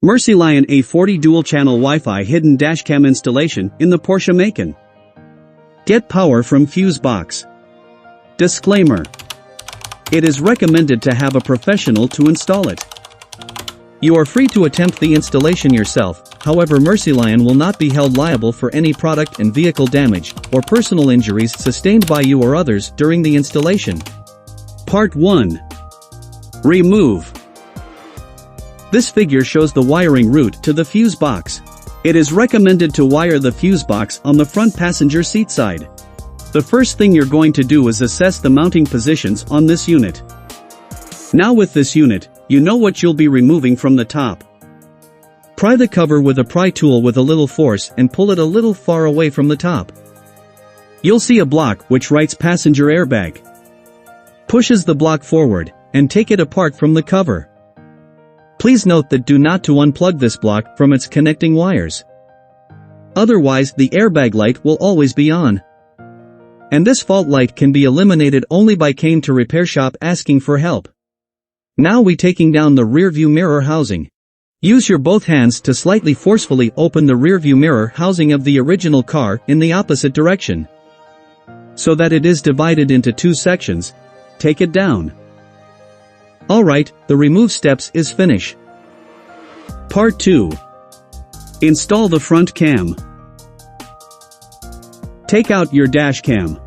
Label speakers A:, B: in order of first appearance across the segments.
A: MERCYLION A40 dual-channel Wi-Fi hidden dashcam installation in the Porsche Macan. Get power from fuse box. Disclaimer. It is recommended to have a professional to install it. You are free to attempt the installation yourself, however MERCYLION will not be held liable for any product and vehicle damage or personal injuries sustained by you or others during the installation. Part 1. Remove. This figure shows the wiring route to the fuse box. It is recommended to wire the fuse box on the front passenger seat side. The first thing you're going to do is assess the mounting positions on this unit. Now with this unit, you know what you'll be removing from the top. Pry the cover with a pry tool with a little force and pull it a little far away from the top. You'll see a block which writes passenger airbag. Pushes the block forward, and take it apart from the cover. Please note that do not to unplug this block from its connecting wires. Otherwise the airbag light will always be on. And this fault light can be eliminated only by came to repair shop asking for help. Now we taking down the rear view mirror housing. Use your both hands to slightly forcefully open the rear view mirror housing of the original car in the opposite direction. So that it is divided into two sections. Take it down. Alright, the remove steps is finish. Part 2. Install the front cam. Take out your dash cam.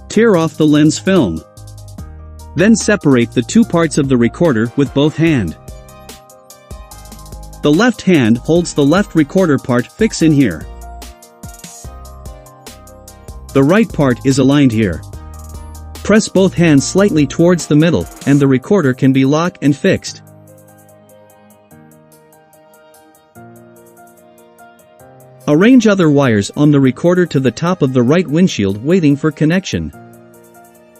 A: Tear off the lens film. Then separate the two parts of the recorder with both hand. The left hand holds the left recorder part fix in here. The right part is aligned here. Press both hands slightly towards the middle, and the recorder can be locked and fixed. Arrange other wires on the recorder to the top of the right windshield waiting for connection.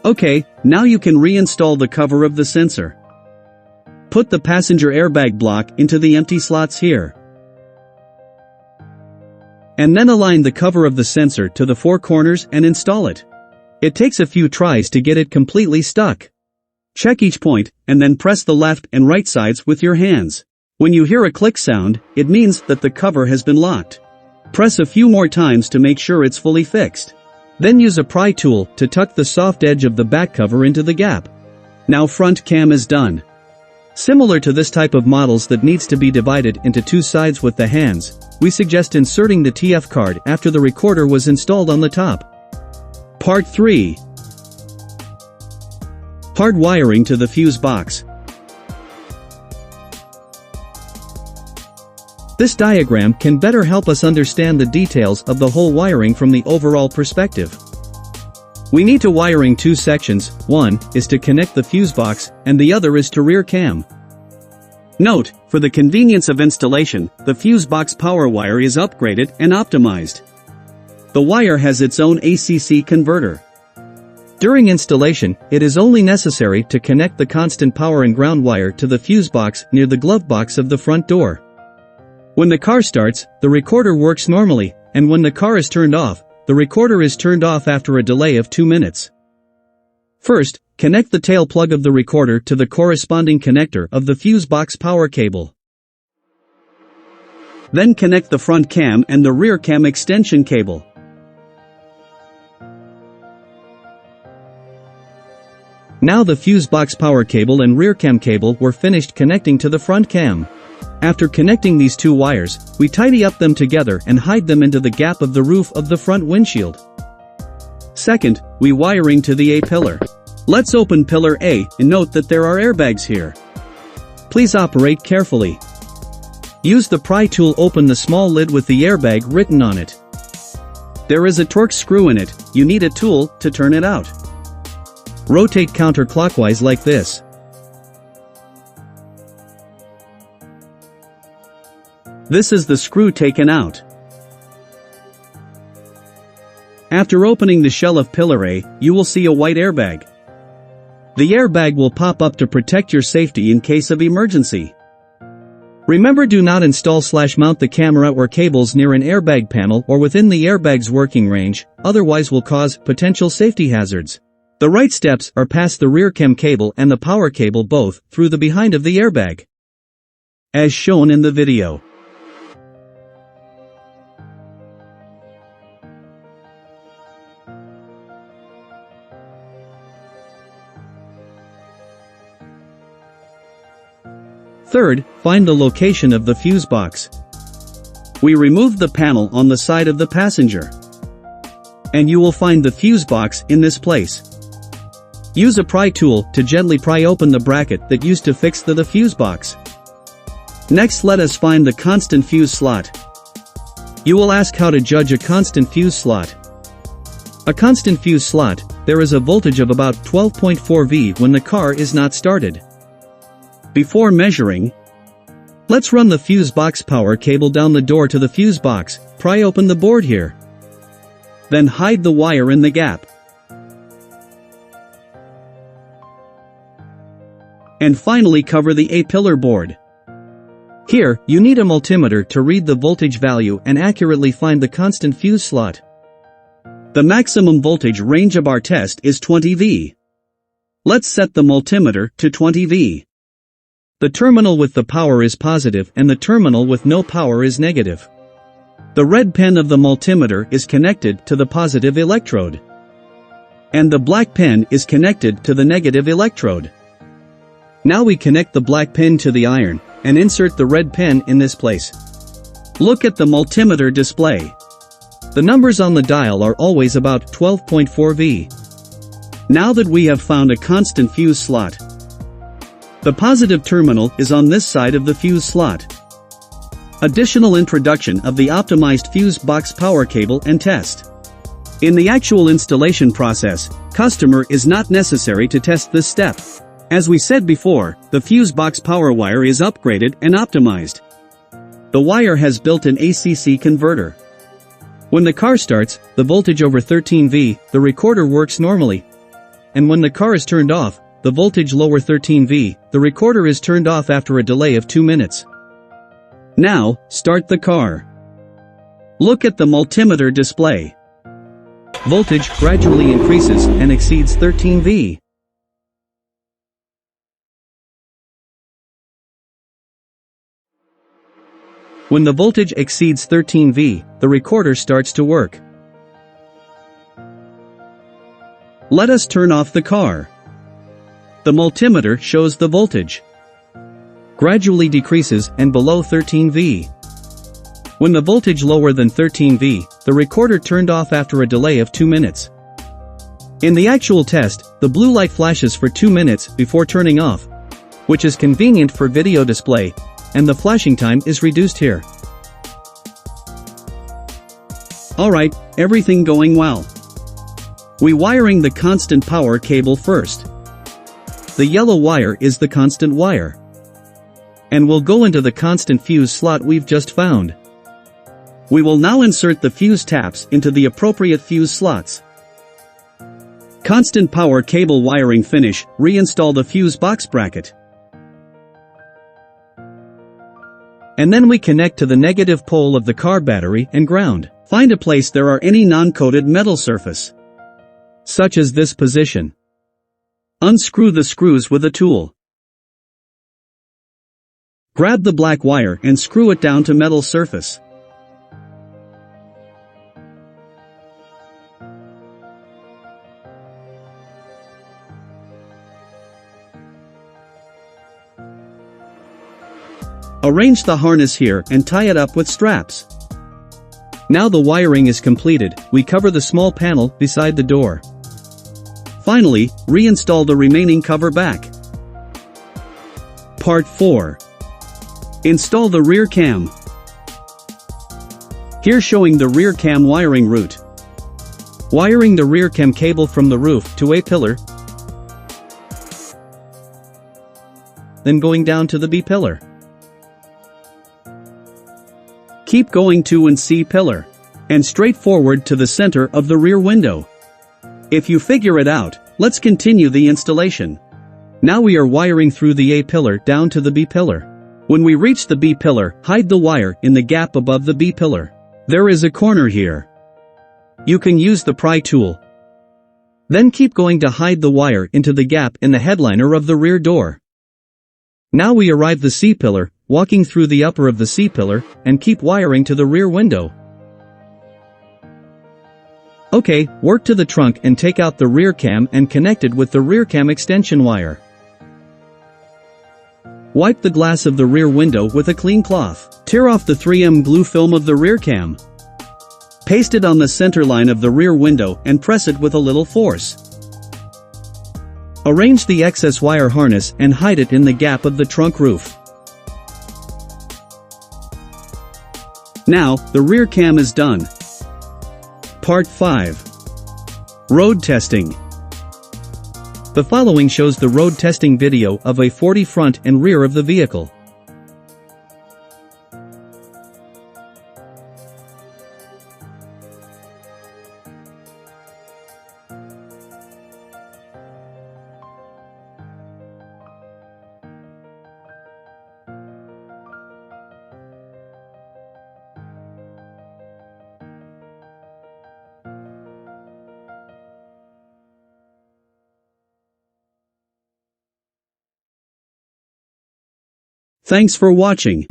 A: Okay, now you can reinstall the cover of the sensor. Put the passenger airbag block into the empty slots here. And then align the cover of the sensor to the four corners and install it. It takes a few tries to get it completely stuck. Check each point, and then press the left and right sides with your hands. When you hear a click sound, it means that the cover has been locked. Press a few more times to make sure it's fully fixed. Then use a pry tool to tuck the soft edge of the back cover into the gap. Now front cam is done. Similar to this type of models that needs to be divided into two sides with the hands, we suggest inserting the TF card after the recorder was installed on the top. Part 3. Hard wiring to the fuse box. This diagram can better help us understand the details of the whole wiring from the overall perspective. We need to wiring two sections, one is to connect the fuse box, and the other is to rear cam. Note, for the convenience of installation, the fuse box power wire is upgraded and optimized. The wire has its own ACC converter. During installation, it is only necessary to connect the constant power and ground wire to the fuse box near the glove box of the front door. When the car starts, the recorder works normally, and when the car is turned off, the recorder is turned off after a delay of 2 minutes. First, connect the tail plug of the recorder to the corresponding connector of the fuse box power cable. Then connect the front cam and the rear cam extension cable. Now the fuse box power cable and rear cam cable were finished connecting to the front cam. After connecting these two wires, we tidy up them together and hide them into the gap of the roof of the front windshield. Second, we wiring to the A pillar. Let's open pillar A and note that there are airbags here. Please operate carefully. Use the pry tool open the small lid with the airbag written on it. There is a Torx screw in it, you need a tool to turn it out. Rotate counterclockwise like this. This is the screw taken out. After opening the shell of pillar A, you will see a white airbag. The airbag will pop up to protect your safety in case of emergency. Remember, do not install/mount the camera or cables near an airbag panel or within the airbag's working range, otherwise will cause potential safety hazards. The right steps are pass the rear cam cable and the power cable both through the behind of the airbag. as shown in the video. Third, find the location of the fuse box. We removed the panel on the side of the passenger. And you will find the fuse box in this place. Use a pry tool to gently pry open the bracket that used to fix the fuse box. Next, let us find the constant fuse slot. You will ask how to judge a constant fuse slot. A constant fuse slot, there is a voltage of about 12.4 V when the car is not started. Before measuring, let's run the fuse box power cable down the door to the fuse box, pry open the board here. Then hide the wire in the gap. And finally cover the A-pillar board. Here, you need a multimeter to read the voltage value and accurately find the constant fuse slot. The maximum voltage range of our test is 20 V. Let's set the multimeter to 20 V. The terminal with the power is positive and the terminal with no power is negative. The red pen of the multimeter is connected to the positive electrode. And the black pen is connected to the negative electrode. Now we connect the black pin to the iron, and insert the red pen in this place. Look at the multimeter display. The numbers on the dial are always about 12.4 V. Now that we have found a constant fuse slot, the positive terminal is on this side of the fuse slot. Additional introduction of the optimized fuse box power cable and test. In the actual installation process, customer is not necessary to test this step. As we said before, the fuse box power wire is upgraded and optimized. The wire has built-in ACC converter. When the car starts, the voltage over 13 V, the recorder works normally. And when the car is turned off, the voltage lower 13 V, the recorder is turned off after a delay of 2 minutes. Now, start the car. Look at the multimeter display. Voltage gradually increases and exceeds 13 V. When the voltage exceeds 13 V, the recorder starts to work. Let us turn off the car. The multimeter shows the voltage gradually decreases and below 13 V. When the voltage lower than 13 V, the recorder turned off after a delay of 2 minutes. In the actual test, the blue light flashes for 2 minutes before turning off, which is convenient for video display, and the flashing time is reduced here. Alright, everything going well. We wiring the constant power cable first. The yellow wire is the constant wire. And will go into the constant fuse slot we've just found. We will now insert the fuse taps into the appropriate fuse slots. Constant power cable wiring finish, reinstall the fuse box bracket. And then we connect to the negative pole of the car battery and ground. Find a place there are any non-coated metal surface, such as this position. Unscrew the screws with a tool. Grab the black wire and screw it down to metal surface. Arrange the harness here and tie it up with straps. Now the wiring is completed, we cover the small panel beside the door. Finally, reinstall the remaining cover back. Part 4. Install the rear cam. Here showing the rear cam wiring route. Wiring the rear cam cable from the roof to A pillar, then going down to the B pillar. Keep going to and C pillar, and straight forward to the center of the rear window. If you figure it out, let's continue the installation. Now we are wiring through the A pillar down to the B pillar. When we reach the B pillar, hide the wire in the gap above the B pillar. There is a corner here. You can use the pry tool. Then keep going to hide the wire into the gap in the headliner of the rear door. Now we arrive the C pillar, walking through the upper of the C-pillar, and keep wiring to the rear window. Okay, work to the trunk and take out the rear cam and connect it with the rear cam extension wire. Wipe the glass of the rear window with a clean cloth. Tear off the 3M glue film of the rear cam. Paste it on the center line of the rear window and press it with a little force. Arrange the excess wire harness and hide it in the gap of the trunk roof. Now, the rear cam is done. Part 5. Road Testing. The following shows the road testing video of a 40 front and rear of the vehicle. Thanks for watching.